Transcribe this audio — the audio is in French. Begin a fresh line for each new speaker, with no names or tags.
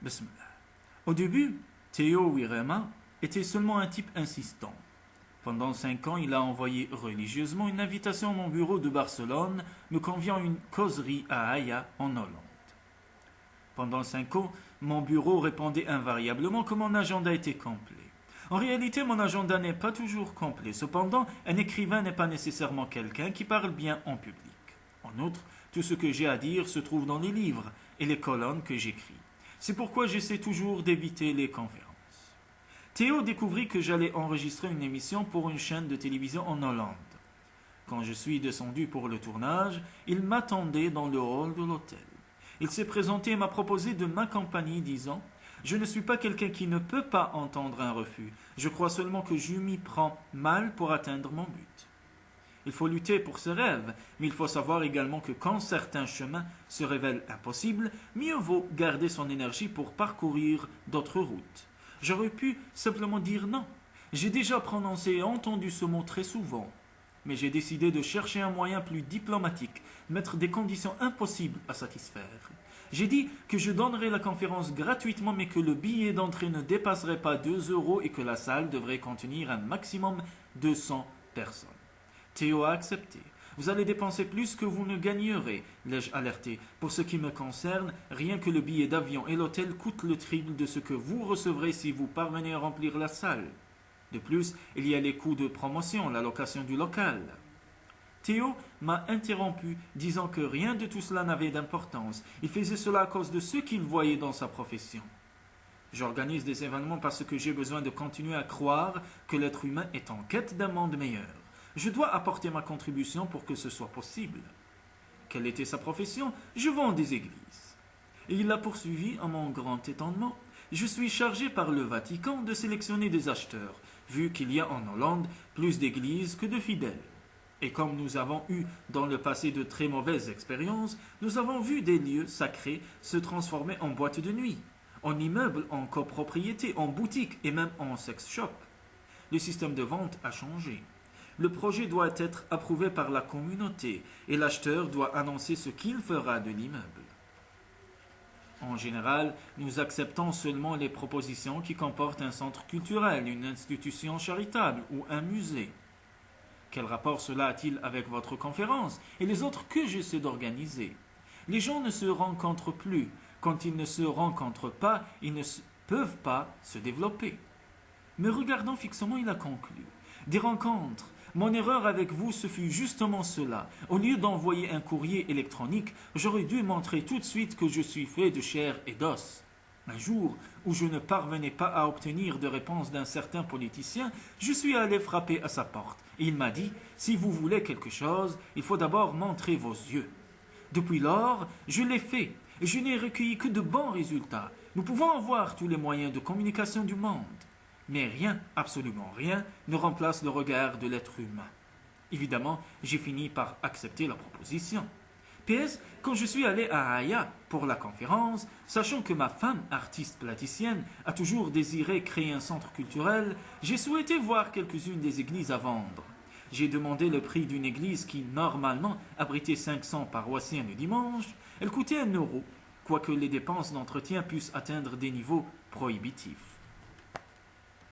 Bismillah. Au début, Théo Wirema était seulement un type insistant. Pendant 5 ans, il a envoyé religieusement une invitation à mon bureau de Barcelone, me conviant une causerie à Haia, en Hollande. Pendant 5 ans, mon bureau répondait invariablement que mon agenda était complet. En réalité, mon agenda n'est pas toujours complet. Cependant, un écrivain n'est pas nécessairement quelqu'un qui parle bien en public. En outre, tout ce que j'ai à dire se trouve dans les livres et les colonnes que j'écris. C'est pourquoi j'essaie toujours d'éviter les conférences. Théo découvrit que j'allais enregistrer une émission pour une chaîne de télévision en Hollande. Quand je suis descendu pour le tournage, il m'attendait dans le hall de l'hôtel. Il s'est présenté et m'a proposé de m'accompagner, disant « Je ne suis pas quelqu'un qui ne peut pas entendre un refus. Je crois seulement que je m'y prends mal pour atteindre mon but. » Il faut lutter pour ses rêves, mais il faut savoir également que quand certains chemins se révèlent impossibles, mieux vaut garder son énergie pour parcourir d'autres routes. J'aurais pu simplement dire non. J'ai déjà prononcé et entendu ce mot très souvent. Mais j'ai décidé de chercher un moyen plus diplomatique, mettre des conditions impossibles à satisfaire. J'ai dit que je donnerais la conférence gratuitement, mais que le billet d'entrée ne dépasserait pas 2 euros et que la salle devrait contenir un maximum de 200 personnes. Théo a accepté. Vous allez dépenser plus que vous ne gagnerez, l'ai-je alerté. Pour ce qui me concerne, rien que le billet d'avion et l'hôtel coûtent le triple de ce que vous recevrez si vous parvenez à remplir la salle. De plus, il y a les coûts de promotion, la location du local. Théo m'a interrompu, disant que rien de tout cela n'avait d'importance. Il faisait cela à cause de ce qu'il voyait dans sa profession. J'organise des événements parce que j'ai besoin de continuer à croire que l'être humain est en quête d'un monde meilleur. Je dois apporter ma contribution pour que ce soit possible. Quelle était sa profession? Je vends des églises. Et il a poursuivi à mon grand étonnement. Je suis chargé par le Vatican de sélectionner des acheteurs, vu qu'il y a en Hollande plus d'églises que de fidèles. Et comme nous avons eu dans le passé de très mauvaises expériences, nous avons vu des lieux sacrés se transformer en boîtes de nuit, en immeubles en copropriété, en boutiques et même en sex shop. Le système de vente a changé. Le projet doit être approuvé par la communauté et l'acheteur doit annoncer ce qu'il fera de l'immeuble. En général, nous acceptons seulement les propositions qui comportent un centre culturel, une institution charitable ou un musée. Quel rapport cela a-t-il avec votre conférence et les autres que j'essaie d'organiser? Les gens ne se rencontrent plus. Quand ils ne se rencontrent pas, ils ne peuvent pas se développer. Me regardant fixement, il a conclu. Des rencontres. Mon erreur avec vous, ce fut justement cela. Au lieu d'envoyer un courrier électronique, j'aurais dû montrer tout de suite que je suis fait de chair et d'os. Un jour où je ne parvenais pas à obtenir de réponse d'un certain politicien, je suis allé frapper à sa porte. Et il m'a dit, si vous voulez quelque chose, il faut d'abord montrer vos yeux. Depuis lors, je l'ai fait, et je n'ai recueilli que de bons résultats. Nous pouvons avoir tous les moyens de communication du monde. Mais rien, absolument rien, ne remplace le regard de l'être humain. Évidemment, j'ai fini par accepter la proposition. PS, quand je suis allé à Haia pour la conférence, sachant que ma femme, artiste platicienne, a toujours désiré créer un centre culturel, j'ai souhaité voir quelques-unes des églises à vendre. J'ai demandé le prix d'une église qui, normalement, abritait 500 paroissiens le dimanche. Elle coûtait 1 euro, quoique les dépenses d'entretien puissent atteindre des niveaux prohibitifs.